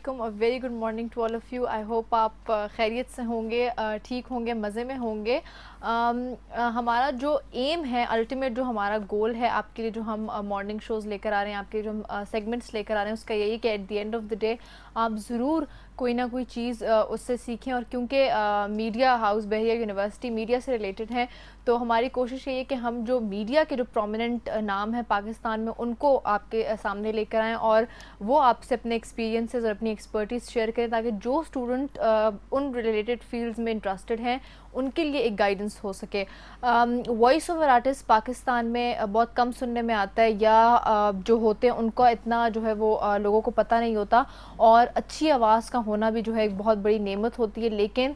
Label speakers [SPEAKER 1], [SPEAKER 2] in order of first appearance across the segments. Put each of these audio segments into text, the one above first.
[SPEAKER 1] علیکم اور very good morning to all of you. I hope آپ خیریت سے ہوں گے, ٹھیک ہوں گے, مزے میں ہوں گے. ہمارا جو ایم ہے, الٹیمیٹ جو ہمارا گول ہے آپ کے لیے, جو ہم مارننگ شوز لے کر آ رہے ہیں, آپ کے جو ہم سیگمنٹس لے کر آ رہے ہیں, اس کا یہی کہ at the end of the day آپ ضرور کوئی نہ کوئی چیز اس سے سیکھیں. اور کیونکہ میڈیا ہاؤس بحریہ یونیورسٹی میڈیا سے ریلیٹڈ ہے, تو ہماری کوشش یہ ہے کہ ہم جو میڈیا کے جو پرومیننٹ نام ہیں پاکستان میں, ان کو آپ کے سامنے لے کر آئیں اور وہ آپ سے اپنے ایکسپیرینسز اور اپنی ایکسپرٹیز شیئر کریں, تاکہ جو اسٹوڈنٹ ان ریلیٹڈ فیلڈز میں انٹرسٹڈ ہیں ان کے لیے ایک گائیڈنس ہو سکے. وائس اوور آرٹسٹ پاکستان میں بہت کم سننے میں آتا ہے, یا جو ہوتے ہیں ان کا اتنا جو ہے وہ لوگوں کو پتہ نہیں ہوتا, اور اچھی آواز کا ہونا بھی جو ہے ایک بہت بڑی نعمت ہوتی ہے. لیکن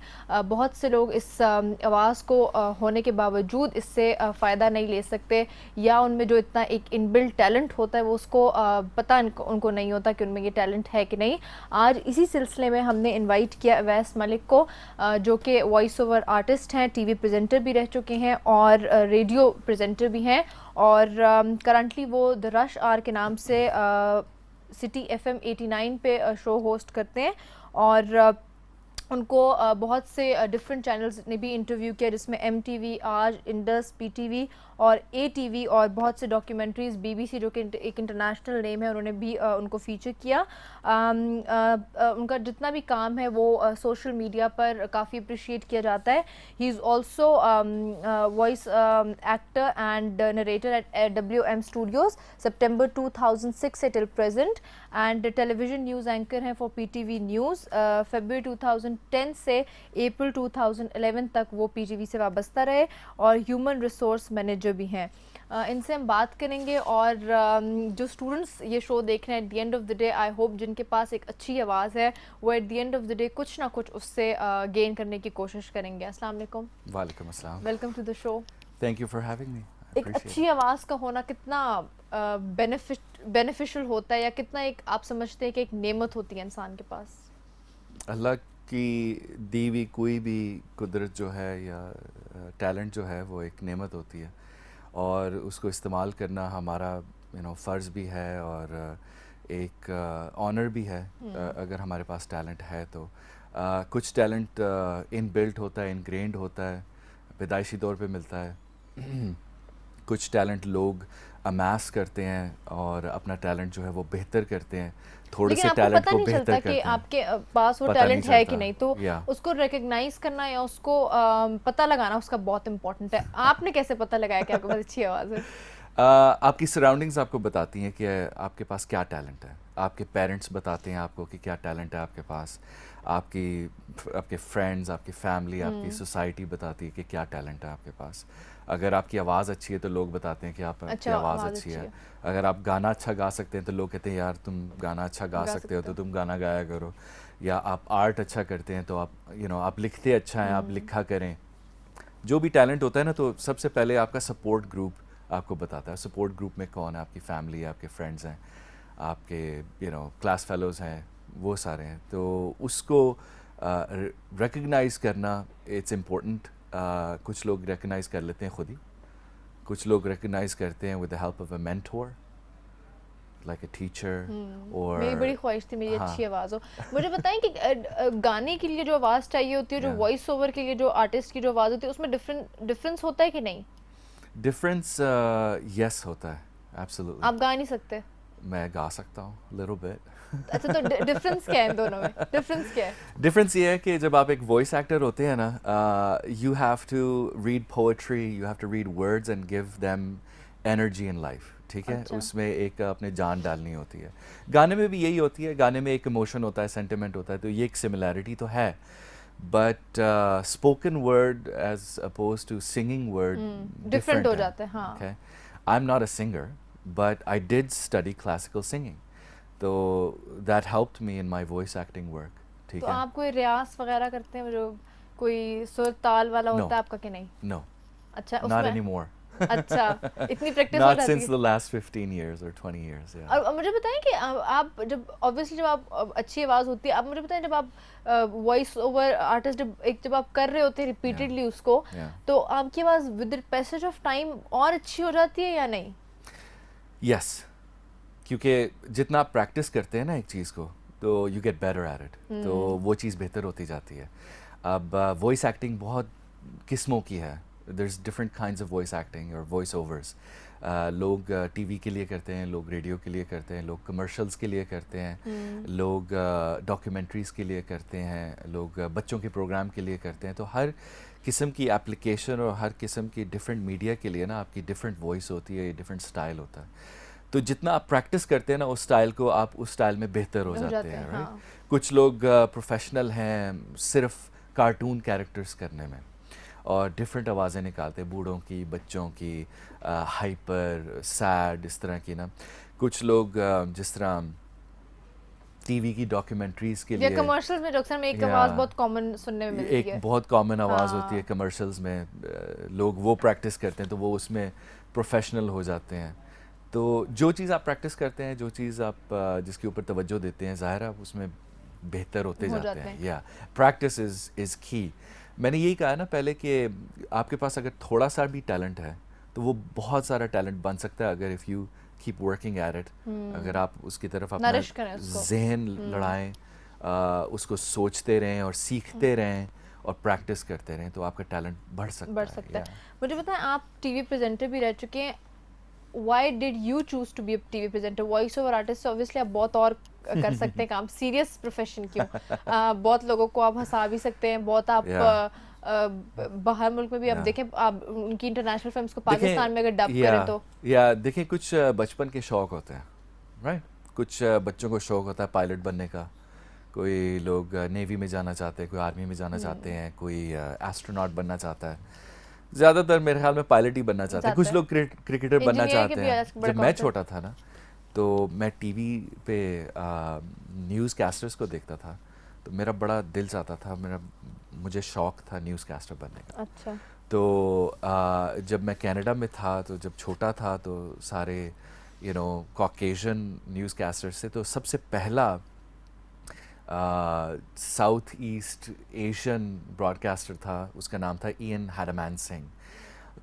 [SPEAKER 1] بہت سے لوگ اس آواز کو ہونے کے باوجود اس سے فائدہ نہیں لے سکتے, یا ان میں جو اتنا ایک ان بلٹ ٹیلنٹ ہوتا ہے وہ اس کو پتہ ان کو نہیں ہوتا کہ ان میں یہ ٹیلنٹ ہے کہ نہیں. آج اسی سلسلے میں ہم نے انوائٹ کیا اویس ملک کو, جو کہ وائس اوور آرٹسٹ ہیں, ٹی وی پریزنٹر بھی رہ چکے ہیں اور ریڈیو پریزنٹر بھی ہیں, اور کرنٹلی وہ دا رش آر کے نام سے سٹی ایف ایم 89 پہ شو ہوسٹ کرتے ہیں. اور ان کو بہت سے ڈفرینٹ چینلز نے بھی انٹرویو کیا, جس میں ایم ٹی وی, آج, انڈس, پی ٹی وی اور اے ٹی وی, اور بہت سے ڈاکیومنٹریز, بی بی سی جو کہ ایک انٹرنیشنل نیم ہے, انہوں نے بھی ان کو فیچر کیا. ان کا جتنا بھی کام ہے وہ سوشل میڈیا پر کافی اپریشیٹ کیا جاتا ہے. He is also voice actor and narrator at W M studios September 2006 سے till present, and television news anchor ہیں for P T V news. February 2010 سے اپریل 2011 تک وہ پی ٹی وی سے وابستہ رہے, اور ہیومن ریسورس مینیجر بھی ہیں. ان سے ہم بات کریں گے, اور جو اسٹوڈنٹس یہ شو دیکھ رہے ہیں, at the end of the day I hope جن کے پاس ایک اچھی آواز ہے, وہ at the end of the day کچھ نہ کچھ اس سے گین کرنے کی کوشش کریں گے. السلام علیکم.
[SPEAKER 2] وعلیکم السلام.
[SPEAKER 1] Welcome to the show.
[SPEAKER 2] Thank you for having me.
[SPEAKER 1] ایک اچھی آواز کا ہونا کتنا بینیفیشل ہوتا ہے, یا کتنا ایک آپ سمجھتے ہیں کہ ایک نعمت ہوتی ہے انسان کے پاس؟
[SPEAKER 2] اللہ کی دی ہوئی کوئی بھی قدرت جو ہے یا ٹیلنٹ جو ہے وہ ایک نعمت ہوتی ہے, اور اس کو استعمال کرنا ہمارا فرض بھی ہے, اور ایک آنر بھی ہے اگر ہمارے پاس ٹیلنٹ ہے تو. کچھ ٹیلنٹ ان بلٹ ہوتا ہے, انگرینڈ ہوتا ہے, پیدائشی طور پہ ملتا ہے. کچھ ٹیلنٹ لوگ امیس کرتے ہیں اور اپنا ٹیلنٹ جو ہے وہ بہتر کرتے ہیں, تھوڑے سے ٹیلنٹ کو بہتر کرتے ہیں.
[SPEAKER 1] کہ آپ کے پاس وہ ٹیلنٹ ہے کہ نہیں, تو اس کو ریکگنائز کرنا یا اس کو پتہ لگانا اس کا بہت امپورٹنٹ ہے. آپ نے کیسے پتہ لگایا کہ آپ کے پاس اچھی آواز ہے؟
[SPEAKER 2] آپ کی سراؤنڈنگز آپ کو بتاتی ہیں کہ آپ کے پاس کیا ٹیلنٹ ہے. آپ کے پیرنٹس بتاتے ہیں آپ کو کہ کیا ٹیلنٹ ہے آپ کے پاس. آپ کے فرینڈز, آپ کی فیملی, آپ کی سوسائٹی بتاتی ہے کہ کیا ٹیلنٹ ہے آپ کے پاس. اگر آپ کی آواز اچھی ہے تو لوگ بتاتے ہیں کہ آپ کی آواز اچھی ہے. اگر آپ گانا اچھا گا سکتے ہیں تو لوگ کہتے ہیں یار تم گانا اچھا گا سکتے ہو تو تم گانا گایا کرو. یا آپ آرٹ اچھا کرتے ہیں تو آپ لکھتے اچھا ہیں, آپ لکھا کریں. جو بھی ٹیلنٹ ہوتا ہے نا, تو سب سے پہلے آپ کا سپورٹ گروپ آپ کو بتاتا ہے. سپورٹ گروپ میں کون ہے؟ آپ کی فیملی ہے, آپ کے فرینڈز ہیں, آپ کے کلاس فیلوز ہیں, وہ سارے ہیں. تو اس کو ریکگنائز کرنا اٹس امپورٹنٹ. کچھ لوگ ریکگنائز کر لیتے ہیں خود ہی, کچھ لوگ ریکگنائز کرتے ہیں with the help of a mentor like a teacher. اور
[SPEAKER 1] میری بڑی خواہش تھی میری اچھی آواز ہو. مجھے بتائیں کہ گانے کے لیے جو آواز چاہیے ہوتی ہے, جو وائس اوور کے لیے جو آرٹسٹ کی جو آواز ہوتی ہے, اس میں ڈفرینس ہوتا ہے کہ نہیں؟
[SPEAKER 2] ڈفرینس یس ہوتا ہے, ایبسولوٹلی.
[SPEAKER 1] آپ گا نہیں سکتے؟
[SPEAKER 2] میں گا سکتا ہوں لٹل بٹ.
[SPEAKER 1] اچھا, تو ڈفرینس کیا ہے ان دونوں میں؟ ڈفرینس کیا ہے؟
[SPEAKER 2] ڈفرینس یہ ہے کہ جب آپ ایک وائس ایکٹر ہوتے ہیں نا, you have to read poetry, you have to read words and give them energy in life. ٹھیک ہے, اس میں ایک اپنے جان ڈالنی ہوتی ہے. گانے میں بھی یہی ہوتی ہے, گانے میں ایک ایموشن ہوتا ہے, سینٹیمنٹ ہوتا ہے, تو یہ ایک سملیرٹی تو ہے. But spoken word as opposed to singing word
[SPEAKER 1] different ہو جاتا ہے. ہاں,
[SPEAKER 2] I am not a singer but I did study classical singing, تو that helped me in my voice acting work. ٹھیک ہے,
[SPEAKER 1] تو آپ کوئی ریاض وغیرہ کرتے ہیں, جو کوئی سر تال والا ہوتا ہے آپ کا کہ نہیں؟
[SPEAKER 2] نو,
[SPEAKER 1] اچھا,
[SPEAKER 2] not anymore.
[SPEAKER 1] اچھا, اتنی پریکٹس ہو
[SPEAKER 2] Not
[SPEAKER 1] جاتی ہے؟
[SPEAKER 2] since the last 15 years or 20 years. Yeah.
[SPEAKER 1] اور مجھے بتائیں کہ آپ جب obviously جب آپ اچھی آواز ہوتی ہے, آپ مجھے بتائیں جب آپ وائس اوور آرٹسٹ جب آپ کر رہے ہوتے ہیں ریپیٹڈلی اس کو, تو آپ کی آواز with the passage of time اور اچھی ہو جاتی ہے یا نہیں؟
[SPEAKER 2] یس, کیونکہ جتنا آپ پریکٹس کرتے ہیں نا ایک چیز کو, تو you get better at it, تو وہ چیز بہتر ہوتی جاتی ہے. اب وائس ایکٹنگ بہت قسموں کی ہے. There is different kinds of voice acting اور وائس اوورس. لوگ ٹی وی کے لیے کرتے ہیں, لوگ ریڈیو کے لیے کرتے ہیں, لوگ کمرشلز کے لیے کرتے ہیں, لوگ ڈاکیومنٹریز کے لیے کرتے ہیں, لوگ بچوں کے پروگرام کے لیے کرتے ہیں. تو ہر قسم کی اپلیکیشن اور ہر قسم کی ڈفرینٹ میڈیا کے لیے نا آپ کی ڈفرینٹ وائس ہوتی ہے, ڈفرینٹ اسٹائل ہوتا ہے. تو جتنا آپ پریکٹس کرتے ہیں نا اس اسٹائل کو, آپ اس اسٹائل میں بہتر ہو جاتے ہیں, رائٹ. کچھ لوگ پروفیشنل ہیں صرف کارٹون کیریکٹرز کرنے میں, اور ڈفرینٹ آوازیں نکالتے ہیں, بوڑھوں کی, بچوں کی, ہائپر, سیڈ, اس طرح کی نا. کچھ لوگ جس طرح ٹی وی کی ڈاکیومنٹریز کے لیے,
[SPEAKER 1] کمرشلز میں اکثر میں ایک آواز بہت کامن سننے میں ملتی ہے,
[SPEAKER 2] ایک بہت کامن آواز ہوتی ہے کمرشلز میں, لوگ وہ پریکٹس کرتے ہیں تو وہ اس میں پروفیشنل ہو جاتے ہیں. تو جو چیز آپ پریکٹس کرتے ہیں, جو چیز آپ جس کے اوپر توجہ دیتے ہیں, ظاہر ہے آپ اس میں بہتر ہوتے جاتے ہیں. یا پریکٹس از کی. میں نے یہی کہا نا پہلے کہ آپ کے پاس اگر تھوڑا سا بھی ٹیلنٹ ہے تو وہ بہت سارا ٹیلنٹ بن سکتا ہے اگر if you keep working at it. اگر آپ اس کی طرف اپنا ذہن لڑائیں, اس کو سوچتے رہیں اور سیکھتے رہیں اور پریکٹس کرتے رہیں, تو آپ کا ٹیلنٹ بڑھ سکتا ہے.
[SPEAKER 1] مجھے بتائیں, آپ ٹی وی پریزنٹر بھی رہ چکے ہیں, why did you choose to be a T V presenter? Voice over artist obviously آپ بہت اور کر سکتے ہیں کام, سیریس پروفیشن کیوں؟ بہت لوگوں کو آپ ہنسا بھی سکتے ہیں, بہت آپ باہر ملک میں بھی آپ دیکھیں, آپ ان کی انٹرنیشنل فلمس کو پاکستان میں اگر ڈب کریں تو
[SPEAKER 2] یا دیکھیں کچھ بچپن کے شوق ہوتے ہیں, رائٹ. کچھ بچوں کو شوق ہوتا ہے پائلٹ بننے کا, کوئی لوگ نیوی میں جانا چاہتے ہیں, کوئی آرمی میں جانا چاہتے ہیں, کوئی ایسٹروناٹ بننا چاہتا ہے. زیادہ تر میرے خیال میں پائلٹ ہی بننا چاہتے ہیں. کچھ لوگ کرکٹر بننا چاہتے ہیں. جب میں چھوٹا تھا نا تو میں ٹی وی پہ نیوز کاسٹرز کو دیکھتا تھا, تو میرا بڑا دل چاہتا تھا, مجھے شوق تھا نیوز کاسٹر بننے کا.
[SPEAKER 1] اچھا.
[SPEAKER 2] تو جب میں کینیڈا میں تھا, تو جب چھوٹا تھا تو سارے کاکیشین نیوز کاسٹر سے, تو سب سے پہلا South East Asian broadcaster تھا, اس کا نام تھا ایئن ہیڈمان سنگھ.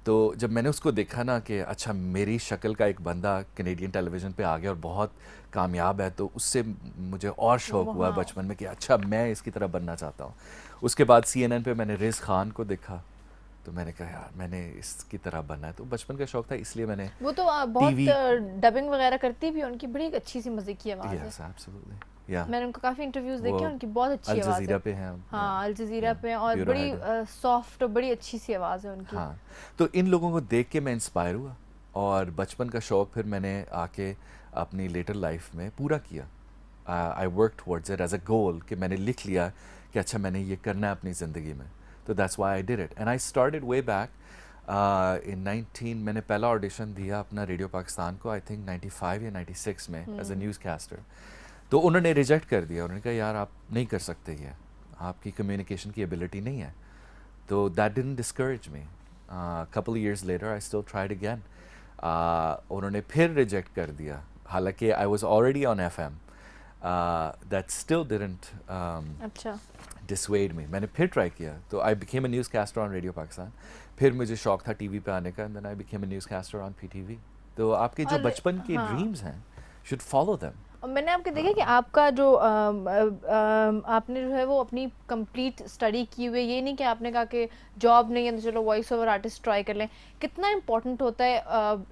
[SPEAKER 2] تو جب میں نے اس کو دیکھا نا کہ اچھا میری شکل کا ایک بندہ کینیڈین ٹیلی ویژن پہ آ گیا اور بہت کامیاب ہے, تو اس سے مجھے اور شوق ہوا بچپن میں کہ اچھا میں اس کی طرح بننا چاہتا ہوں. اس کے بعد CNN پہ میں نے ریز خان کو دیکھا, تو میں نے کہا یار میں نے اس کی طرح بننا ہے. تو بچپن کا شوق تھا, اس لیے میں نے
[SPEAKER 1] وہ تو بہت ڈبنگ وغیرہ کرتی بھی, ان کی بڑی اچھی سی مزے کی آواز ہے.
[SPEAKER 2] یس ایبسولوٹلی.
[SPEAKER 1] میں نے ان کو کافی انٹرویوز دیکھے, ان کی بہت اچھی آواز ہے.
[SPEAKER 2] الجزیرہ پہ ہیں.
[SPEAKER 1] ہاں الجزیرہ پہ, اور بڑی سافٹ اور بڑی اچھی سی آواز ہے ان کی.
[SPEAKER 2] ہاں, تو ان لوگوں کو دیکھ کے میں انسپائر ہوا, اور بچپن کا شوق پھر میں نے آ کے اپنی لیٹر لائف میں پورا کیا. I work towards it as a goal, کہ میں نے لکھ لیا کہ اچھا میں نے یہ کرنا ہے اپنی زندگی میں. تو that's why I did it, and I started way back in 19. میں نے پہلا آڈیشن دیا اپنا ریڈیو پاکستان کو, آئی تھنک 95 یا 96 میں, ایز اے نیوز کاسٹر. تو انہوں نے ریجیکٹ کر دیا, انہوں نے کہا یار آپ نہیں کر سکتے, یہ آپ کی کمیونیکیشن کی ایبلٹی نہیں ہے. تو that ڈidn't discourage me. couple years later I still tried again. انہوں نے پھر ریجیکٹ کر دیا, حالانکہ I was already on FM. That still didn't dissuade me. میں نے پھر ٹرائی کیا, تو I became a newscaster on Radio Pakistan. پھر مجھے شوق تھا ٹی وی پہ آنے کا, and then I became a newscaster on PTV. تو آپ کے جو بچپن کے ڈریمز ہیں should follow them.
[SPEAKER 1] میں نے آپ کے دیکھا کہ آپ کا جو آپ نے جو ہے وہ اپنی کمپلیٹ اسٹڈی کی ہوئی ہے, یہ نہیں کہ آپ نے کہا کہ جاب نہیں ہے تو چلو وائس اوور آرٹسٹ ٹرائی کر لیں. کتنا امپورٹنٹ ہوتا ہے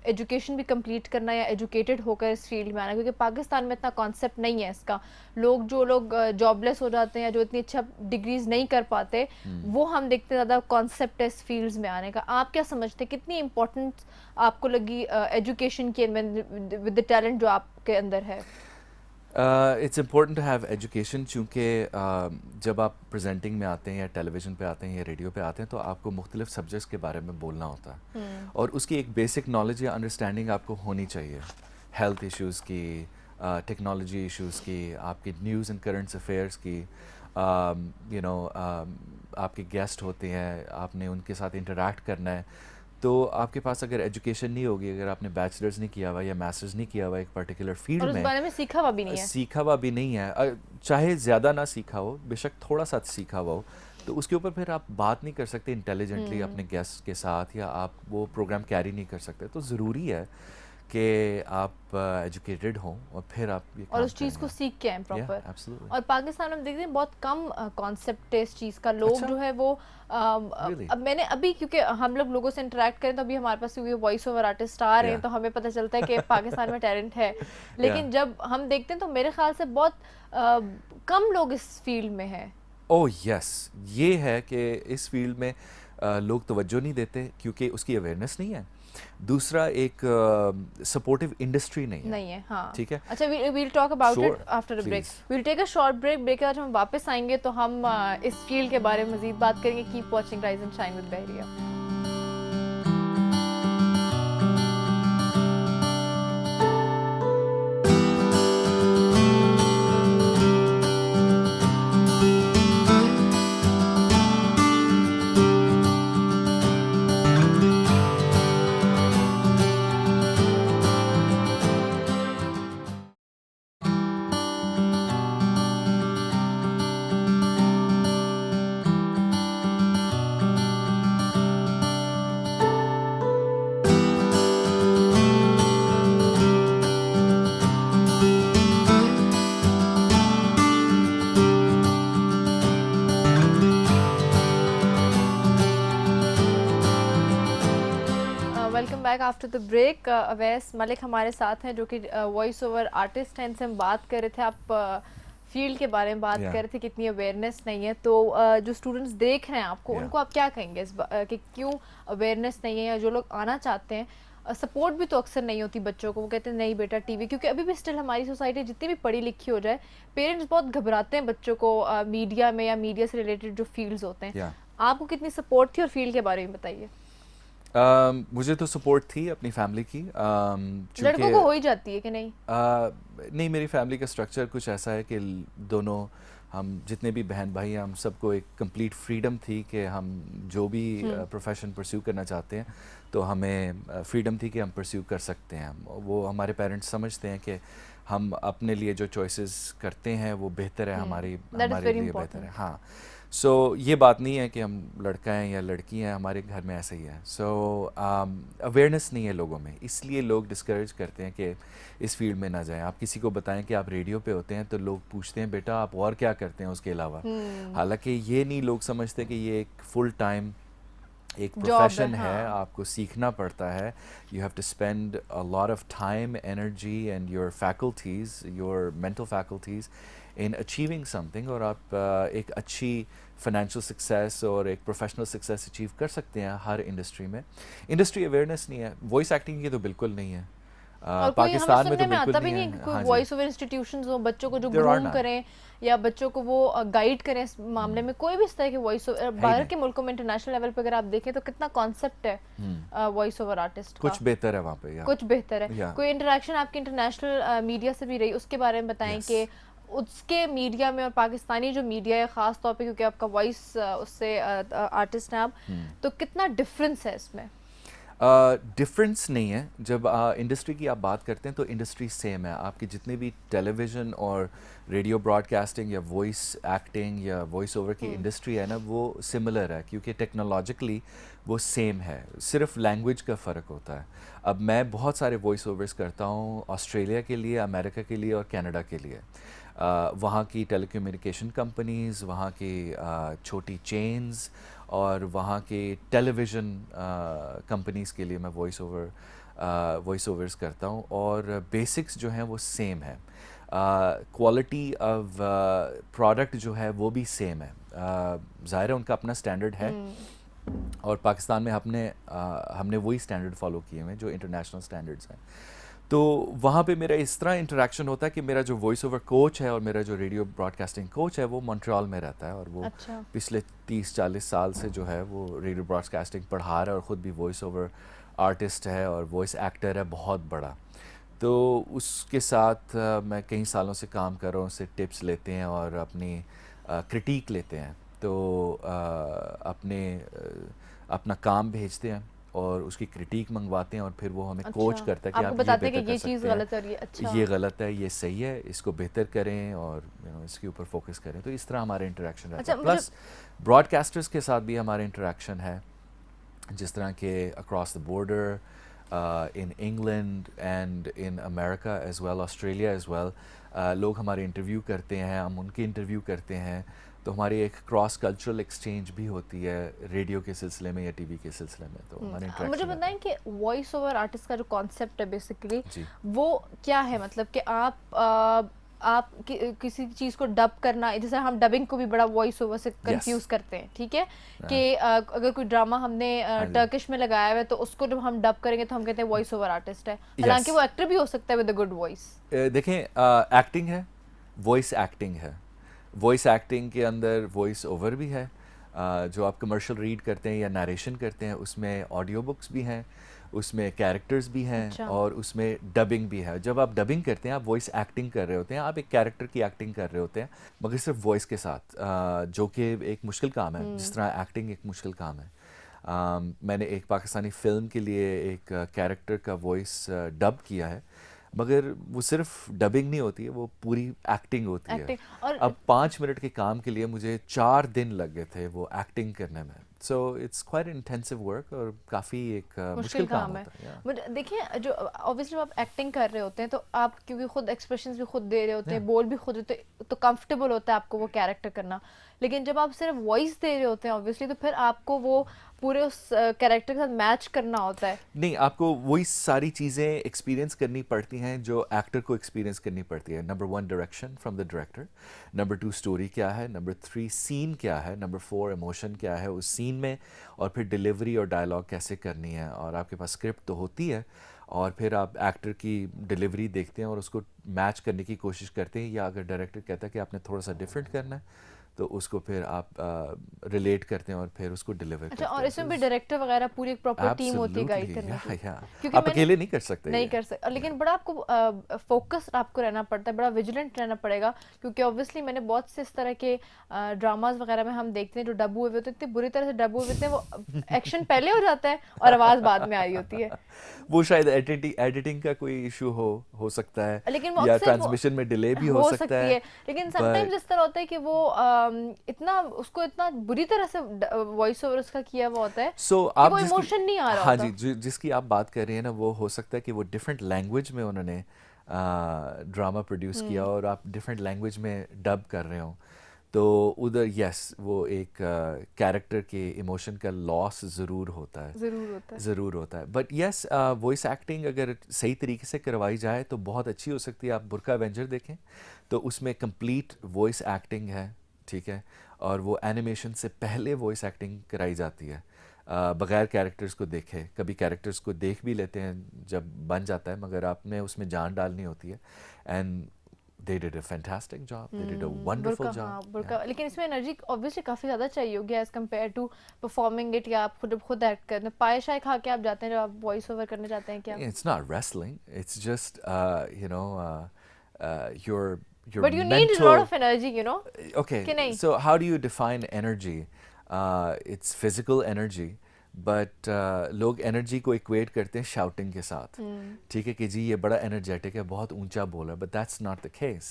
[SPEAKER 1] ایجوکیشن بھی کمپلیٹ کرنا یا ایجوکیٹڈ ہو کر اس فیلڈ میں آنا, کیونکہ پاکستان میں اتنا کانسیپٹ نہیں ہے اس کا. جو لوگ جاب لیس ہو جاتے ہیں یا جو اتنی اچھا ڈگریز نہیں کر پاتے, وہ ہم دیکھتے زیادہ کانسیپٹ ہے اس فیلڈز میں آنے کا. آپ کیا سمجھتے ہیں کتنی امپورٹنٹ آپ کو لگی ایجوکیشن کی ود دا ٹیلنٹ جو آپ کے اندر ہے؟
[SPEAKER 2] It's important to have education, چونکہ جب آپ پریزنٹنگ میں آتے ہیں یا ٹیلی ویژن پہ آتے ہیں یا ریڈیو پہ آتے ہیں, تو آپ کو مختلف سبجیکٹس کے بارے میں بولنا ہوتا ہے, اور اس کی ایک بیسک نالج یا انڈرسٹینڈنگ آپ کو ہونی چاہیے. ہیلتھ ایشوز کی, ٹیکنالوجی ایشوز کی, آپ کی نیوز اینڈ کرنٹس افیئرس کی, آپ کے گیسٹ ہوتے ہیں, آپ نے ان کے ساتھ انٹریکٹ کرنا ہے. تو آپ کے پاس اگر ایجوکیشن نہیں ہوگی, اگر آپ نے بیچلرز نہیں کیا ہوا یا ماسٹرز نہیں کیا ہوا ایک پرٹیکولر فیلڈ میں,
[SPEAKER 1] اس بارے میں سیکھا ہوا بھی نہیں ہے,
[SPEAKER 2] چاہے زیادہ نہ سیکھا ہو, بے شک تھوڑا سا سیکھا ہوا ہو, تو اس کے اوپر پھر آپ بات نہیں کر سکتے انٹیلیجنٹلی اپنے گیسٹ کے ساتھ, یا آپ وہ پروگرام کیری نہیں کر سکتے. تو ضروری ہے کہ آپ ایجوکیٹڈ ہوں اور پھر آپ یہ
[SPEAKER 1] اور اس چیز کو سیکھ کے آئیں پراپر.
[SPEAKER 2] absolutely.
[SPEAKER 1] اور پاکستان میں ہم دیکھتے ہیں بہت کم کانسیپٹ ہے اس چیز کا. لوگ جو ہے وہ اب میں نے ابھی کیونکہ ہم لوگوں سے انٹریکٹ کریں تو ابھی ہمارے پاس وائس اوور آرٹسٹ آ رہے ہیں تو ہمیں پتہ چلتا ہے کہ پاکستان میں ٹیلنٹ ہے, لیکن جب ہم دیکھتے ہیں تو میرے خیال سے بہت کم لوگ اس فیلڈ میں ہیں.
[SPEAKER 2] او یس, یہ ہے کہ اس فیلڈ میں لوگ توجہ نہیں دیتے کیونکہ اس کی اویئرنیس نہیں ہے. دوسرا ایک سپورٹیو انڈسٹری نہیں ہے.
[SPEAKER 1] ہاں
[SPEAKER 2] ٹھیک ہے,
[SPEAKER 1] اچھا we'll talk about it after a break. We'll take a short break. Break کے بعد ہم واپس آئیں گے تو ہم اس فیلڈ کے بارے میں مزید بات کریں گے. Keep watching rise and shine with Bahria. Welcome back after the break. Awais Malik ہمارے ساتھ ہیں جو کہ وائس اوور آرٹسٹ ہیں. ان سے ہم بات کر رہے تھے, آپ فیلڈ کے بارے میں بات کر رہے تھے, کتنی اویئرنیس نہیں ہے. تو جو اسٹوڈنٹس دیکھ رہے ہیں آپ کو, ان کو آپ کیا کہیں گے کہ کیوں اویئرنیس نہیں ہے, یا جو لوگ آنا چاہتے ہیں, سپورٹ بھی تو اکثر نہیں ہوتی بچوں کو, وہ کہتے ہیں نہیں بیٹا ٹی وی, کیونکہ ابھی بھی اسٹل ہماری سوسائٹی جتنی بھی پڑھی لکھی ہو جائے, پیرنٹس بہت گھبراتے ہیں بچوں کو میڈیا میں یا میڈیا سے ریلیٹڈ جو فیلڈز ہوتے ہیں. آپ کو کتنی سپورٹ تھی اور فیلڈ کے بارے میں بتائیے.
[SPEAKER 2] مجھے تو سپورٹ تھی اپنی فیملی کی.
[SPEAKER 1] لڑکوں کو ہو ہی جاتی ہے کہ نہیں؟
[SPEAKER 2] نہیں, میری فیملی کا اسٹرکچر کچھ ایسا ہے کہ دونوں ہم جتنے بھی بہن بھائی ہیں, ہم سب کو ایک کمپلیٹ فریڈم تھی کہ ہم جو بھی پروفیشن پرسیو کرنا چاہتے ہیں تو ہمیں فریڈم تھی کہ ہم پرسیو کر سکتے ہیں. وہ ہمارے پیرنٹس سمجھتے ہیں کہ ہم اپنے لیے جو چوائسیز کرتے ہیں وہ بہتر ہے, ہمارے لیے بہتر ہے. ہاں, سو یہ بات نہیں ہے کہ ہم لڑکا ہیں یا لڑکی ہیں, ہمارے گھر میں ایسا ہی ہے. سو اویئرنیس نہیں ہے لوگوں میں, اس لیے لوگ ڈسکریج کرتے ہیں کہ اس فیلڈ میں نہ جائیں. آپ کسی کو بتائیں کہ آپ ریڈیو پہ ہوتے ہیں تو لوگ پوچھتے ہیں بیٹا آپ اور کیا کرتے ہیں اس کے علاوہ. حالانکہ یہ نہیں لوگ سمجھتے کہ یہ ایک فل ٹائم ایک پروفیشن ہے, آپ کو سیکھنا پڑتا ہے. You have to spend a lot of time, energy and your faculties, your mental faculties in achieving something, اور آپ ایک اچھی فائنینشیل سکسیس اور ایک پروفیشنل سکسیس اچیو کر سکتے ہیں ہر انڈسٹری میں. انڈسٹری اویئرنیس نہیں ہے, وائس ایکٹنگ کی تو بالکل نہیں ہے پاکستان میں, تو بالکل نہیں ہے.
[SPEAKER 1] کوئی وائس اوور انسٹیٹیوشنز ہوں بچوں کو جو گروم کریں یا بچوں کو وہ گائیڈ کریں اس معاملے میں, کوئی بھی اس طرح کے وائس اوور. باہر کے ملکوں میں انٹرنیشنل لیول پہ اگر آپ دیکھیں تو کتنا کانسیپٹ ہے وائس اوور آرٹسٹ کا,
[SPEAKER 2] کچھ بہتر ہے وہاں پہ,
[SPEAKER 1] کچھ بہتر ہے. کوئی انٹریکشن آپ کی انٹرنیشنل میڈیا سے بھی رہی, اس کے بارے میں بتائیں کہ اس کے میڈیا میں اور پاکستانی جو میڈیا ہے خاص طور پہ, کیونکہ آپ کا وائس اس سے آرٹسٹ ہیں آپ, تو کتنا ڈفرینس ہے اس میں؟
[SPEAKER 2] ڈفرینس نہیں ہے. جب انڈسٹری کی آپ بات کرتے ہیں تو انڈسٹری سیم ہے. آپ کی جتنے بھی ٹیلی ویژن اور ریڈیو براڈ کاسٹنگ یا وائس ایکٹنگ یا وائس اوور کی انڈسٹری ہے نا, وہ سملر ہے کیونکہ ٹیکنالوجیکلی وہ سیم ہے, صرف لینگویج کا فرق ہوتا ہے. اب میں بہت سارے وائس اوورس کرتا ہوں آسٹریلیا کے لیے, امریکہ کے لیے اور کینیڈا کے لیے. وہاں کی ٹیلی کمیونیکیشن کمپنیز, وہاں کی چھوٹی چینز اور وہاں کی ٹیلی ویژن کمپنیز کے لیے میں وائس اوورس کرتا ہوں, اور بیسکس جو ہیں وہ سیم ہے. کوالٹی آف پروڈکٹ جو ہے وہ بھی سیم ہے. ظاہر ہے ان کا اپنا اسٹینڈرڈ ہے, اور پاکستان میں ہم نے وہی اسٹینڈرڈ فالو کیے ہوئے جو انٹرنیشنل اسٹینڈرڈس ہیں. تو وہاں پہ میرا اس طرح انٹریکشن ہوتا ہے کہ میرا جو وائس اوور کوچ ہے اور میرا جو ریڈیو براڈ کاسٹنگ کوچ ہے وہ مونٹریال میں رہتا ہے, اور وہ پچھلے 30-40 سال سے جو ہے وہ ریڈیو براڈ کاسٹنگ پڑھا رہا ہے, اور خود بھی وائس اوور آرٹسٹ ہے اور وائس ایکٹر ہے بہت بڑا. تو اس کے ساتھ میں کئی سالوں سے کام کر رہا ہوں, اس سے ٹپس لیتے ہیں اور اپنی کرٹیک لیتے ہیں. تو اپنا کام بھیجتے ہیں اور اس کی کرٹیک منگواتے ہیں, اور پھر وہ ہمیں کوچ کرتا ہے کہ آپ یہ بہتر کر سکتے ہیں, یہ غلط ہے, یہ صحیح ہے, اس کو بہتر کریں اور اس کے اوپر فوکس کریں. تو اس طرح ہمارا انٹریکشن رہتا ہے. پلس براڈ کاسٹرز کے ساتھ بھی ہمارا انٹریکشن ہے, جس طرح کہ across the border in England and in America as well, Australia as well. لوگ ہمارے انٹرویو کرتے ہیں, ہم ان کے انٹرویو کرتے ہیں, تو ہماری ایک کراس کلچرل ایکسچینج بھی ہوتی ہے ریڈیو کے سلسلے میں یا ٹی وی کے سلسلے میں. تو ہمارے
[SPEAKER 1] مجھے بتائیں کہ وائس اوور آرٹسٹ کا جو کانسیپٹ ہے بیسیکلی
[SPEAKER 2] جی
[SPEAKER 1] وہ کیا ہے, مطلب کہ آپ کسی چیز کو ڈب کرنا, جیسے ہم ڈبنگ کو بھی بڑا وائس اوور سے کنفیوز کرتے ہیں, ٹھیک ہے, کہ اگر کوئی ڈرامہ ہم نے ٹرکش میں لگایا ہوا ہے تو اس کو جب ہم ڈب کریں گے تو ہم کہتے ہیں وائس اوور آرٹسٹ ہے, حالانکہ وہ ایکٹر بھی ہو سکتا ہے ود اے گڈ وائس.
[SPEAKER 2] دیکھیں ایکٹنگ ہے, وائس ایکٹنگ ہے. وائس ایکٹنگ کے اندر وائس اوور بھی ہے, جو آپ کمرشل ریڈ کرتے ہیں یا نیریشن کرتے ہیں اس میں آڈیو بکس بھی ہیں, اس میں کیریکٹرز بھی ہیں, اور اس میں ڈبنگ بھی ہے. جب آپ ڈبنگ کرتے ہیں آپ وائس ایکٹنگ کر رہے ہوتے ہیں, آپ ایک کیریکٹر کی ایکٹنگ کر رہے ہوتے ہیں مگر صرف وائس کے ساتھ, جو کہ ایک مشکل کام ہے, جس طرح ایکٹنگ ایک مشکل کام ہے. میں نے ایک پاکستانی فلم کے لیے ایک کیریکٹر کا وائس ڈب کیا ہے, مگر وہ صرف ڈبنگ نہیں ہوتی ہے, وہ پوری ایکٹنگ ہوتی ہے. اب 5 منٹ کے کام کے لیے مجھے 4 دن لگ گئے تھے وہ ایکٹنگ کرنے میں. So it's quite intensive work, اور کافی ایک مشکل کام ہوتا ہے.
[SPEAKER 1] دیکھیں جو اوبیسلی آپ ایکٹنگ کر رہے ہوتے ہیں تو آپ کیونکہ خود ایکسپریشنز بھی خود دے رہے ہوتے ہیں, بول بھی خود ہوتے ہیں, تو کمفرٹیبل ہوتا ہے آپ کو وہ کیریکٹر کرنا. لیکن جب آپ صرف وائس دے رہے ہوتے ہیں اوبیسلی تو پھر آپ کو وہ پورے اس کیریکٹر کے ساتھ میچ کرنا ہوتا ہے.
[SPEAKER 2] نہیں, آپ کو وہی ساری چیزیں ایکسپیرینس کرنی پڑتی ہیں جو ایکٹر کو ایکسپیرینس کرنی پڑتی ہے. Number 1 direction from the director, number 2 story کیا ہے, نمبر 3 سین کیا ہے, نمبر 4 ایموشن کیا ہے اس سین میں, اور پھر ڈیلیوری اور ڈائلاگ کیسے کرنی ہے. اور آپ کے پاس اسکرپٹ تو ہوتی ہے, اور پھر آپ ایکٹر کی ڈیلیوری دیکھتے ہیں اور اس کو میچ کرنے کی کوشش کرتے ہیں, یا اگر ڈائریکٹر کہتا ہے کہ آپ نے تھوڑا سا ڈفرینٹ کرنا ہے تو اس کو پھر آپ ریلیٹ کرتے ہیں اور پھر اس کو ڈیلیور کرتے ہیں.
[SPEAKER 1] اور اس میں بھی ڈائریکٹر وغیرہ پوری ایک پراپر ٹیم ہوتی ہے گائیڈ کرنے کی,
[SPEAKER 2] کیونکہ آپ اکیلے نہیں کر سکتے,
[SPEAKER 1] نہیں کر سکتے. لیکن بڑا آپ کو فوکس آپ کو رہنا پڑتا ہے, بڑا ویجیلنٹ رہنا پڑے گا, کیونکہ اوبیسلی میں نے بہت سے اس طرح کے ڈراماز وغیرہ میں ہم دیکھتے ہیں جو ڈب ہوئے ہوتے ہیں, اتنی بری طرح سے ڈب ہوئے ہوتے ہیں, وہ ایکشن پہلے ہو جاتا ہے اور آواز بعد میں آ رہی ہوتی ہے.
[SPEAKER 2] وہ شاید ایڈیٹنگ کا کوئی ایشو ہو سکتا ہے,
[SPEAKER 1] لیکن
[SPEAKER 2] یا ٹرانسمیشن میں ڈیلے بھی ہو سکتا ہے.
[SPEAKER 1] لیکن سم ٹائمز اس طرح ہوتا ہے کہ وہ اتنا اس کو اتنا بری طرح سے وائس اوور اس کا کیا ہوا ہوتا ہے کہ وہ ایموشن نہیں آ رہا ہوتا.
[SPEAKER 2] ہاں جی, جس کی آپ بات کر رہے ہیں نا, وہ ہو سکتا ہے کہ وہ ڈفرینٹ لینگویج میں انہوں نے ڈرامہ پروڈیوس کیا اور آپ ڈفرینٹ لینگویج میں ڈب کر رہے ہوں, تو ادھر یس وہ ایک کیریکٹر کے ایموشن کا لاس ضرور ہوتا ہے. بٹ یس وائس ایکٹنگ اگر صحیح طریقے سے کروائی جائے تو بہت اچھی ہو سکتی ہے. آپ برقع ایونجر دیکھیں تو اس میں کمپلیٹ وائس ایکٹنگ ہے, ٹھیک ہے, اور وہ اینیمیشن سے پہلے وائس ایکٹنگ کرائی جاتی ہے بغیر کیریکٹرز کو دیکھے. کبھی کیریکٹرز کو دیکھ بھی لیتے ہیں جب بن جاتا ہے, مگر آپ نے اس میں جان ڈالنی ہوتی ہے. And they did a fantastic job, they did a wonderful job.
[SPEAKER 1] لیکن اس میں انرجی obviously کافی زیادہ چاہیے ہوگی as compare to performing it, یا آپ خود ایکٹ کرنے پائے شائے کھا کے آپ جاتے ہیں جب آپ وائس اوور کرنے جاتے ہیں کیا؟
[SPEAKER 2] It's not wrestling, it's just your
[SPEAKER 1] But you need a lot of energy, you know.
[SPEAKER 2] Okay, so how do you define energy? It's physical energy, but لوگ انرجی کو ایکویٹ کرتے ہیں شاؤٹنگ کے ساتھ, ٹھیک ہے, کہ جی یہ بڑا انرجیٹک ہے, بہت اونچا بول رہا ہے, but that's not the case.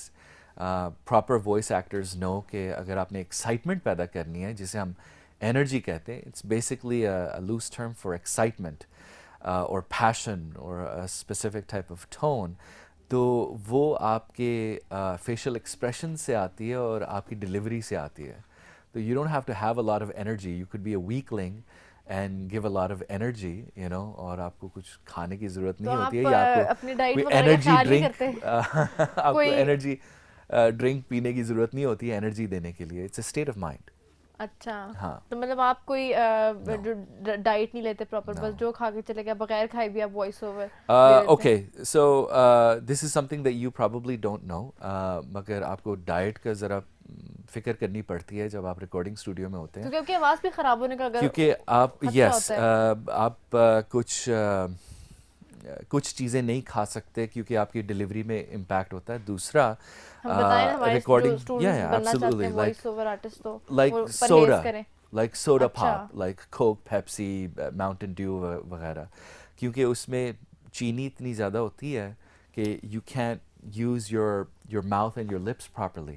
[SPEAKER 2] Proper voice actors know کہ اگر آپ نے ایکسائٹمنٹ پیدا کرنی ہے, جسے ہم انرجی کہتے ہیں, it's basically loose term for excitement اور پیشن اور اسپیسیفک ٹائپ آف ٹون, تو وہ آپ کے فیشیل ایکسپریشن سے آتی ہے اور آپ کی ڈلیوری سے آتی ہے. تو you don't have to have a lot of energy, you could be a weakling and give a lot of energy, you know, اور آپ کو کچھ کھانے کی ضرورت نہیں ہوتی ہے, یا آپ کو انرجی ڈرنک آپ کو انرجی ڈرنک پینے کی ضرورت نہیں ہوتی ہے انرجی دینے کے لیے. It's a state of mind.
[SPEAKER 1] اچھا,
[SPEAKER 2] ہاں,
[SPEAKER 1] تو مطلب آپ کوئی ڈائٹ نہیں لیتے پراپر, بس جو کھا کے چلے گئے بغیر کھائے بھی آپ voice over.
[SPEAKER 2] Okay, so this is something that you probably don't know, مگر آپ کو ڈائٹ کا ذرا فکر کرنی پڑتی ہے جب آپ ریکارڈنگ اسٹوڈیو میں ہوتے ہیں,
[SPEAKER 1] کیونکہ آواز بھی خراب ہونے کا
[SPEAKER 2] کیونکہ آپ یس آپ کچھ چیزیں نہیں کھا سکتے کیونکہ آپ کی ڈلیوری میں امپیکٹ ہوتا ہے. دوسرا ریکارڈنگ لائک سوڈا پاپ, like Coke, Pepsi, Mountain Dew وغیرہ, کیونکہ اس میں چینی اتنی زیادہ ہوتی ہے کہ you can't use your mouth and your lips properly,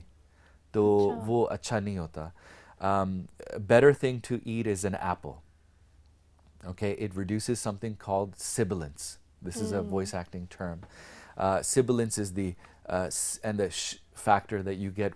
[SPEAKER 2] تو وہ اچھا نہیں ہوتا. Better thing to eat is an apple. Okay, it reduces something called sibilance. This is a voice acting term. Sibilance is the and the factor that you get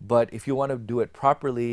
[SPEAKER 2] But if you want to do it properly,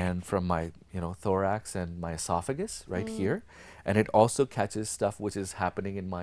[SPEAKER 2] and from my thorax and my esophagus right here, and it also catches stuff which is happening in my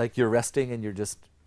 [SPEAKER 2] like you're resting and you're just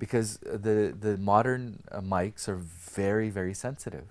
[SPEAKER 2] because the modern mics are very very sensitive.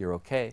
[SPEAKER 2] you're okay.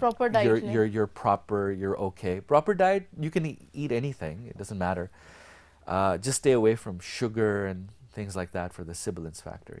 [SPEAKER 1] proper diet
[SPEAKER 2] you're proper, you're okay. Proper diet, you can eat anything, it doesn't matter. Just stay away from sugar and things like that for the sibilance factor.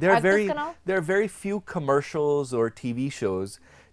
[SPEAKER 2] there are very few commercials or TV shows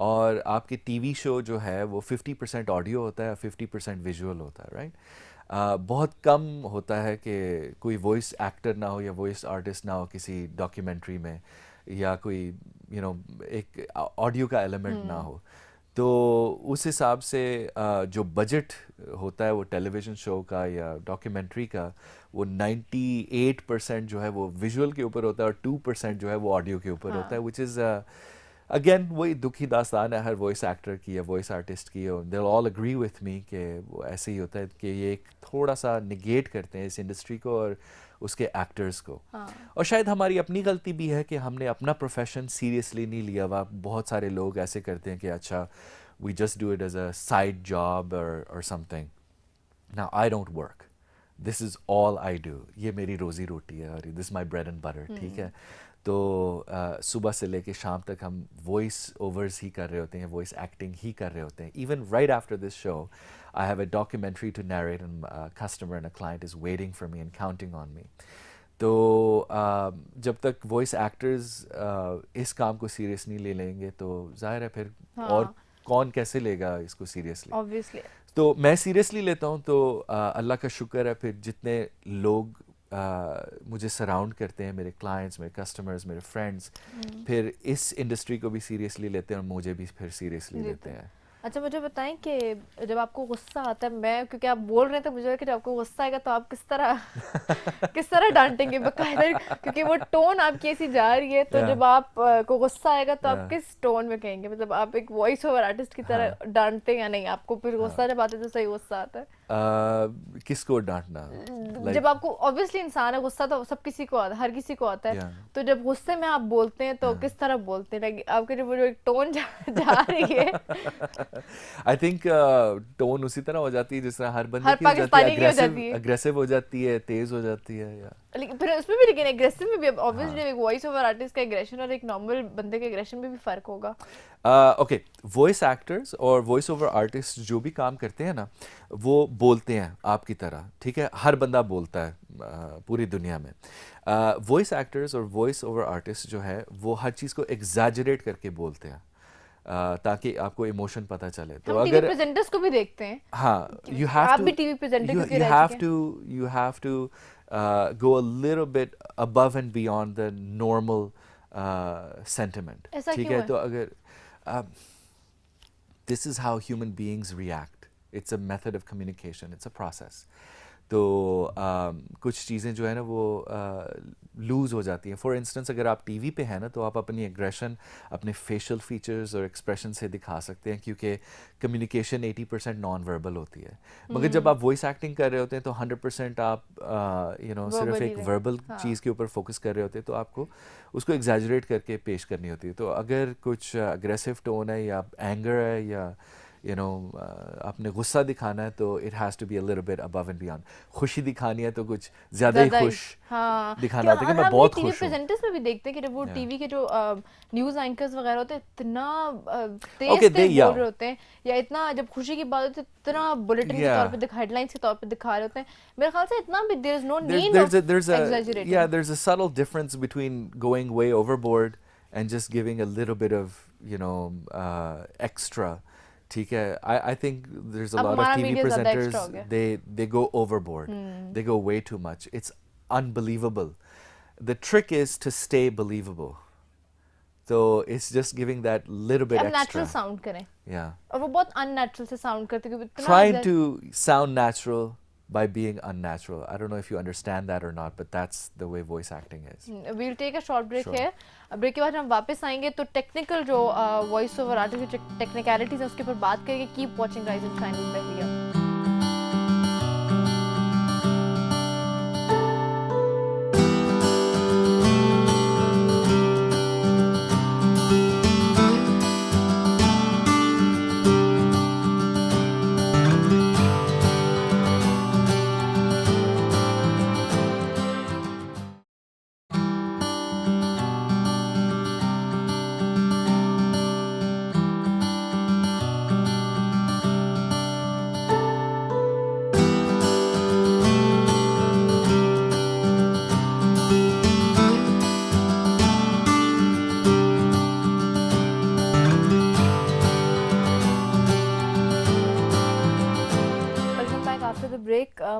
[SPEAKER 2] اور آپ کے T V شو جو ہے وہ 50% audio ہوتا ہے, 50% visual ہوتا ہے, رائٹ. بہت کم ہوتا ہے کہ کوئی وائس ایکٹر نہ ہو یا وائس آرٹسٹ نہ ہو کسی ڈاکیومنٹری میں, یا کوئی ایک آڈیو کا ایلیمنٹ نہ ہو. تو اس حساب سے جو بجٹ ہوتا ہے وہ ٹیلی ویژن شو کا یا ڈاکیومنٹری کا, وہ 98% جو ہے وہ ویژول کے اوپر ہوتا ہے اور 2% جو ہے وہ آڈیو کے اوپر ہوتا ہے, وچ از اگین وہی دکھی داستان ہے ہر وائس ایکٹر کی یا وائس آرٹسٹ کی. اور دے آل اگری وتھ می کہ وہ ایسے ہی ہوتا ہے کہ یہ ایک تھوڑا سا نگیٹ کرتے ہیں اس انڈسٹری کو اور اس کے ایکٹرز کو. اور شاید ہماری اپنی غلطی بھی ہے کہ ہم نے اپنا پروفیشن سیریسلی نہیں لیا ہوا. بہت سارے لوگ ایسے کرتے ہیں کہ اچھا we just do it as a side job اور something. Now I don't work, this is all I do, یہ میری روزی روٹی ہے اور this my bread and butter, ٹھیک ہے. تو صبح سے لے کے شام تک ہم وائس اوورز ہی کر رہے ہوتے ہیں, وائس ایکٹنگ ہی کر رہے ہوتے ہیں. Even right after this show I have a documentary to narrate and customer and a client is waiting for me and counting on me. تو جب تک وائس ایکٹرز اس کام کو سیریس نہیں لے لیں گے تو ظاہر ہے پھر اور کون کیسے لے گا اس کو سیریسلی.
[SPEAKER 1] Obviously.
[SPEAKER 2] تو میں سیریسلی لیتا ہوں. تو اللہ کا شکر ہے پھر جتنے لوگ مجھے سراؤنڈ کرتے ہیں, میرے کلائنٹس, میرے کسٹمرز, میرے فرینڈس, پھر اس انڈسٹری کو بھی سیریسلی لیتے ہیں اور مجھے بھی پھر سیریسلی لیتے ہیں.
[SPEAKER 1] اچھا مجھے بتائیں کہ جب آپ کو غصہ آتا ہے, میں کیونکہ آپ بول رہے تھے مجھے کہ جب آپ کو غصہ آئے گا تو آپ کس طرح ڈانٹیں گے باقاعدہ, کیونکہ وہ ٹون آپ کی ایسی جا رہی ہے. تو جب آپ کو غصہ آئے گا تو آپ کس ٹون میں کہیں گے, مطلب آپ ایک وائس اوور آرٹسٹ کی طرح ڈانٹتے یا نہیں؟ آپ کو پھر غصہ جب آتا ہے تو صحیح غصہ آتا ہے؟
[SPEAKER 2] کس کو ڈانٹنا؟
[SPEAKER 1] جب آپ کو اوبویسلی انسان ہے, غصہ تو سب کسی کو آتا ہے, ہر کسی کو آتا ہے. تو جب غصے میں آپ بولتے ہیں تو کس طرح بولتے ہیں؟ آپ کے جو ایک ٹون جا رہی ہے,
[SPEAKER 2] آئی تھنک ٹون اسی طرح ہو جاتی ہے جس طرح ہر بندے کی ہو جاتی ہے, اگریسو ہو جاتی ہے, تیز ہو جاتی ہے.
[SPEAKER 1] لیکن پھر اس میں بھی لیکن ایگریسو میں بھی اب obviously ایک وائس اوور آرٹسٹ کا ایگریشن اور ایک نارمل بندے کے ایگریشن میں بھی فرق ہوگا.
[SPEAKER 2] اوکے وائس ایکٹرز اور وائس اوور آرٹسٹ جو بھی کام کرتے ہیں نا وہ بولتے ہیں آپ کی طرح, ٹھیک ہے, ہر بندہ بولتا ہے پوری دنیا میں. وائس ایکٹرز اور وائس اوور آرٹسٹ جو ہے وہ ہر چیز کو ایگزیجریٹ کر کے بولتے ہیں تاکہ آپ کو ایموشن پتہ چلے. تو
[SPEAKER 1] ہم ٹی وی
[SPEAKER 2] اگر
[SPEAKER 1] پریزنٹرز کو بھی دیکھتے ہیں,
[SPEAKER 2] ہاں یو
[SPEAKER 1] آپ
[SPEAKER 2] ہیو
[SPEAKER 1] بھی ٹی وی پریزنٹر
[SPEAKER 2] ٹو
[SPEAKER 1] کیونکہ رہ چکے ہیں.
[SPEAKER 2] you have to go a little bit above and beyond the normal sentiment.
[SPEAKER 1] ایسا
[SPEAKER 2] ٹھیک
[SPEAKER 1] کیوں
[SPEAKER 2] ہے,
[SPEAKER 1] ہے؟
[SPEAKER 2] تو اگر this is how human beings react. It's a method of communication. It's a process. تو کچھ چیزیں جو ہے نا وہ لوز ہو جاتی ہیں. فار انسٹنس اگر آپ ٹی وی پہ ہیں نا تو آپ اپنی ایگریشن اپنے فیشیل فیچرز اور ایکسپریشن سے دکھا سکتے ہیں کیونکہ کمیونیکیشن 80% نان وربل ہوتی ہے. مگر جب آپ وائس ایکٹنگ کر رہے ہوتے ہیں تو 100% آپ صرف ایک وربل چیز کے اوپر فوکس کر رہے ہوتے ہیں, تو آپ کو اس کو ایگزیجریٹ کر کے پیش کرنی ہوتی ہے. تو اگر کچھ اگریسو ٹون ہے یا اینگر ہے یا آپ نے غصہ دکھانا ہے تو it has to be a little bit above and beyond. خوشی دکھانی ہے تو کچھ زیادہ ہی خوش دکھانا ہوتا ہے کہ میں بہت خوش ہوں.
[SPEAKER 1] پریزنٹرز میں بھی دیکھتے ہیں کہ جب وہ ٹی وی کے جو نیوز اینکرز وغیرہ ہوتے ہیں اتنا
[SPEAKER 2] Okay,
[SPEAKER 1] تیز تیز بول رہے ہوتے ہیں, یا اتنا جب خوشی کی بات ہوتی ہے اتنا بلیٹن کے طور پہ ہیڈ لائنس کے طور پہ دکھا رہے ہوتے ہیں. میرے خیال سے اتنا بھی there is no need of exaggerating.
[SPEAKER 2] There's a subtle difference between going way overboard and just giving a little bit of extra. ٹھیک ہے, I think there's a lot of TV presenters they go overboard. They go way too much. It's unbelievable. The trick is to stay believable. So it's just giving that little bit extra.
[SPEAKER 1] Natural sound کریں,
[SPEAKER 2] Yeah.
[SPEAKER 1] اور وہ بہت ان natural سے sound کرتے ہیں.
[SPEAKER 2] Trying to sound natural by being unnatural. I don't know if you understand that or not, but that's the way voice acting is.
[SPEAKER 1] We'll take a short break here. Break کے بعد ہم واپس آئیں گے تو technical جو voice over artist جو technicalities ہیں اس کے اوپر بات کریں گے. Keep watching guys and shine with Bahria.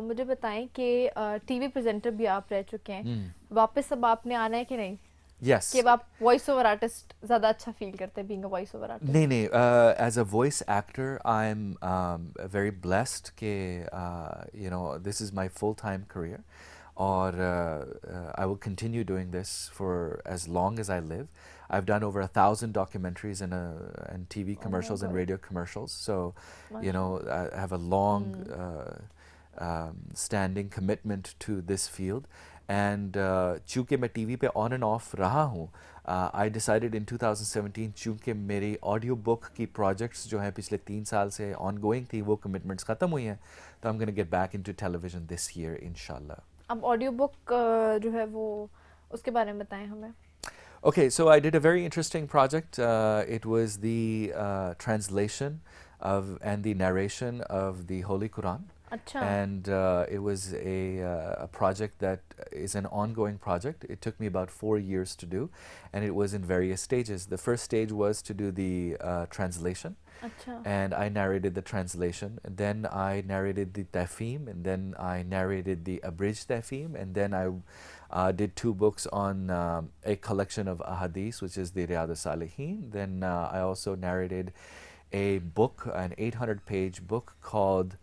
[SPEAKER 1] مجھے بتائیں کہ ٹی وی پریزنٹر بھی آپ رہ چکے ہیں, واپس اب آپ نے آنا ہے کہ نہیں؟
[SPEAKER 2] Yes.
[SPEAKER 1] کہ اب آپ وائس اوور آرٹسٹ زیادہ اچھا فیل کرتے ہیں being a voice over artist?
[SPEAKER 2] نہیں, as a voice actor I am very blessed کہ this is my full time career, اور I will continue doing this for as long as I live. I've done over 1,000 documentaries and TV commercials and radio commercials. So, I have a long standing commitment to this field. And چونکہ میں T V پہ on and of رہا ہوں, I decided in 2017 چونکہ میری audio book کی projects جو ہیں پچھلے 3 سال سے آن گوئنگ تھی, وہ کمٹمنٹس ختم ہوئی ہیں, تو I'm going to get back into television this year inshallah.
[SPEAKER 1] اب آڈیو بک جو ہے وہ اس کے بارے میں بتائیں ہمیں.
[SPEAKER 2] Okay, so I did a very interesting project. It was the translation and the narration of the Holy Quran. And it was a project that is an ongoing project. It took me about 4 years to do, and it was in various stages. The first stage was to do the translation, and I narrated the translation, and then I narrated the tafheem, and then I narrated the abridged tafheem, and then I did 2 books on a collection of ahadith, which is the Riyadh al-Salihin. Then I also narrated a book, an 800-page book called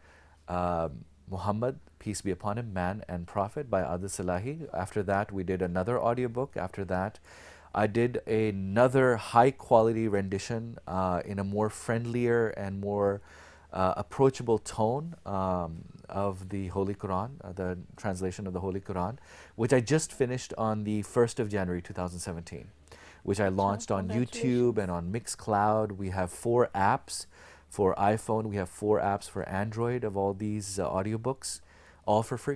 [SPEAKER 2] Muhammad, peace be upon him, Man and Prophet by Adil Salahi. After that, we did another audiobook. After that, I did another high-quality rendition in a more friendlier and more approachable tone of the Holy Quran, the translation of the Holy Quran, which I just finished on the 1st of January 2017, which I launched on YouTube and on Mixcloud. We have 4 apps. For iPhone, we have 4 apps for Android of all these audiobooks, all for free.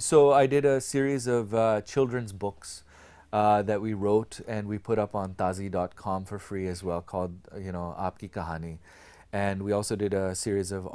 [SPEAKER 2] So I did a series of children's books that we wrote and we put up on Tazi.com for free as well, called Aapki Kahani. And we also did a series of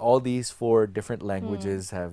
[SPEAKER 2] all these 4 different languages have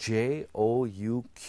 [SPEAKER 2] JOUQUIN।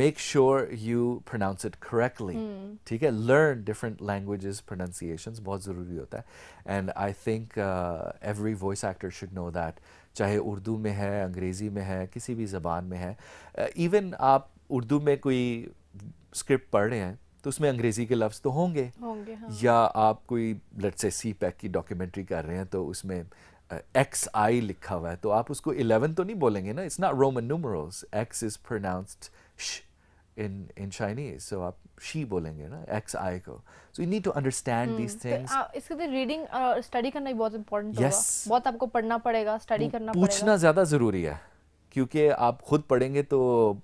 [SPEAKER 2] Make sure you pronounce it correctly. ٹھیک ہے, learn different languages pronunciations بہت ضروری ہوتا ہے. And I think every voice actor should know that, چاہے اردو میں ہے, انگریزی میں ہے, کسی بھی زبان میں ہے. ایون آپ اردو میں کوئی اسکرپٹ پڑھ رہے ہیں تو اس میں انگریزی کے لفظ تو ہوں گے, یا آپ کوئی لیٹس سے سی پیک کی ڈاکیومنٹری کر رہے ہیں تو اس میں ایکس آئی لکھا ہوا ہے, تو آپ اس کو 11 تو نہیں بولیں گے نا. It's not Roman numerals, X is pronounced ش in Chinese, so آپ شی بولیں گے نا ایکس آئی کو. So you need to understand these things.
[SPEAKER 1] اس کے لیے ریڈنگ اور اسٹڈی کرنا بھی بہت امپورٹنٹ ہوگا. بہت آپ کو پڑھنا پڑے گا, اسٹڈی کرنا پڑے گا.
[SPEAKER 2] پوچھنا زیادہ ضروری ہے, کیونکہ آپ خود پڑھیں گے تو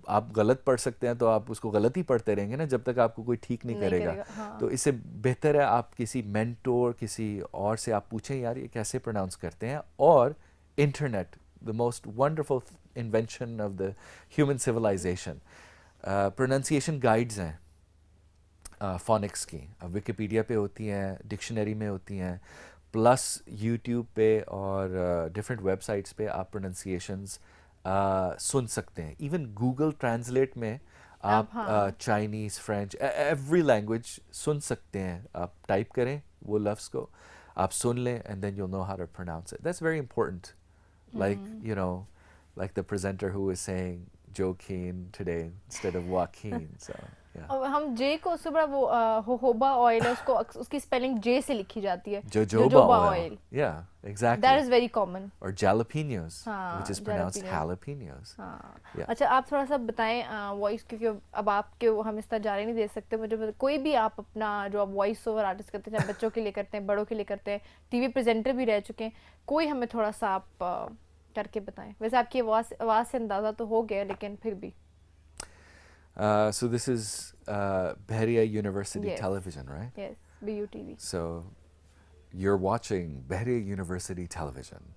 [SPEAKER 2] آپ غلط پڑھ سکتے ہیں, تو آپ اس کو غلط ہی پڑھتے رہیں گے نا جب تک آپ کو کوئی ٹھیک نہیں کرے گا. تو اس سے بہتر ہے آپ کسی مینٹور, کسی اور سے آپ پوچھیں یار یہ کیسے پروناؤنس کرتے ہیں. اور internet, the most wonderful invention of the human civilization. Pronunciation guides ہیں فونکس کی, وکیپیڈیا پہ ہوتی ہیں, ڈکشنری میں ہوتی ہیں, پلس یوٹیوب پہ اور ڈفرینٹ ویب سائٹس پہ آپ پروننسیشنز سن سکتے ہیں. ایون گوگل ٹرانسلیٹ میں آپ چائنیز, فرینچ, ایوری لینگویج سن سکتے ہیں. آپ ٹائپ کریں وہ لفظ کو, آپ سن لیں, and then you know how to pronounce it. That's very important. Like, you know, like the presenter who was saying Joaquin today instead of Joaquin. So, yeah.
[SPEAKER 1] اور ہم جے کو اس سے بڑا وہ ہوہوبا آئل ہے, اس کی اسپیلنگ جے سے لکھی جاتی ہے,
[SPEAKER 2] jojoba oil. Yeah, exactly.
[SPEAKER 1] That is very common.
[SPEAKER 2] Or jalapenos, which is pronounced jalapenos.
[SPEAKER 1] Yeah. اچھا آپ تھوڑا سا بتائیں وائس, کیونکہ اب آپ کے ہم اس طرح جاری نہیں دے سکتے. مجھے کوئی بھی آپ اپنا جو آپ وائس اوور آرٹسٹ کرتے ہیں, چاہے بچوں کے لیے کرتے ہیں, بڑوں کے لیے کرتے ہیں, ٹی وی پریزنٹر بھی رہ چکے ہیں, کوئی ہمیں تھوڑا سا آپ کر کے بتائیں. ویسے آپ کی آواز سے اندازہ تو ہو گیا, لیکن پھر بھی.
[SPEAKER 2] So this is Bahria University Television, right?
[SPEAKER 1] Yes, BUTV.
[SPEAKER 2] So you're watching Bahria University Television.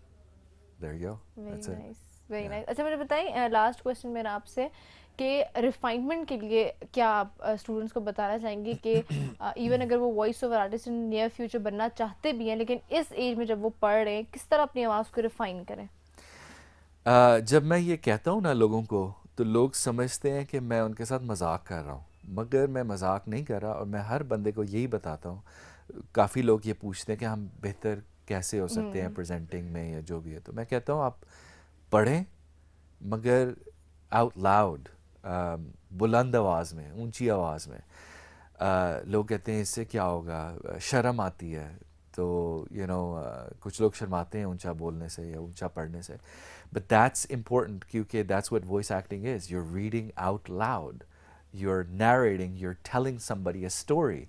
[SPEAKER 2] There you go. That's it.
[SPEAKER 1] Nice, very nice. اچھا مجھے بتائیں, لاسٹ کوشچن میرا آپ سے, کہ ریفائنمنٹ کے لیے کیا آپ اسٹوڈنٹس کو بتانا چاہیں گے کہ ایون اگر وہ voice over artist in near future بننا چاہتے بھی ہیں, لیکن اس ایج میں جب وہ پڑھ رہے ہیں, کس طرح اپنی آواز کو ریفائن کریں؟
[SPEAKER 2] جب میں یہ کہتا ہوں نا لوگوں کو, تو لوگ سمجھتے ہیں کہ میں ان کے ساتھ مذاق کر رہا ہوں, مگر میں مذاق نہیں کر رہا. اور میں ہر بندے کو یہی بتاتا ہوں. کافی لوگ یہ پوچھتے ہیں کہ ہم بہتر کیسے ہو سکتے ہیں پریزنٹنگ میں یا جو بھی ہے. تو میں کہتا ہوں آپ پڑھیں, مگر آؤٹ لاؤڈ, بلند آواز میں, اونچی آواز میں. لوگ کہتے ہیں اس سے کیا ہوگا, شرم آتی ہے. تو کچھ لوگ شرماتے ہیں اونچا بولنے سے یا اونچا پڑھنے سے. But that's important, کیونکہ that's what voice acting is. You're reading out loud, you're narrating, you're telling somebody a story.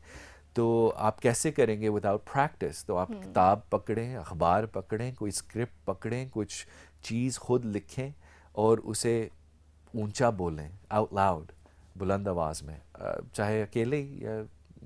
[SPEAKER 2] تو آپ کیسے کریں گے without practice؟ تو آپ کتاب پکڑیں, اخبار پکڑیں, کوئی اسکرپٹ پکڑیں, کچھ چیز خود لکھیں اور اسے اونچا بولیں out loud, بلند آواز میں, چاہے اکیلے یا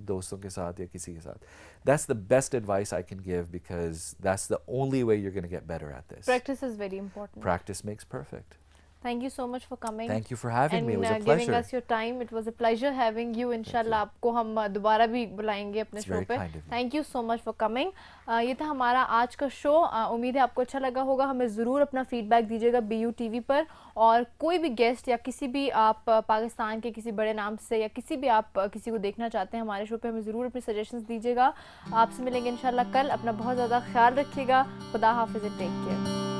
[SPEAKER 2] دوستوں کے ساتھ یا کسی کے ساتھ. That's the best advice I can give, because that's the only way you're going to get better at this.
[SPEAKER 1] Practice is very important.
[SPEAKER 2] Practice makes perfect.
[SPEAKER 1] Thank you so much for coming.
[SPEAKER 2] Thank you for having me. It was a
[SPEAKER 1] and
[SPEAKER 2] pleasure.
[SPEAKER 1] giving us your time. It was a pleasure having you. Inshallah آپ کو ہم دوبارہ بھی بلائیں گے اپنے شو پہ. Thank you so much for coming. یہ تھا ہمارا آج کا شو. امید ہے آپ کو اچھا لگا ہوگا. ہمیں ضرور اپنا فیڈ بیک دیجیے گا BUTV پر, اور کوئی بھی گیسٹ یا کسی بھی آپ پاکستان کے کسی بڑے نام سے یا کسی بھی آپ کسی کو دیکھنا چاہتے ہیں ہمارے شو پہ, ہمیں ضرور اپنی سجیشنز دیجیے گا. آپ سے ملیں گے انشاءاللہ کل. اپنا بہت زیادہ خیال رکھیے گا. خدا حافظ. Take care.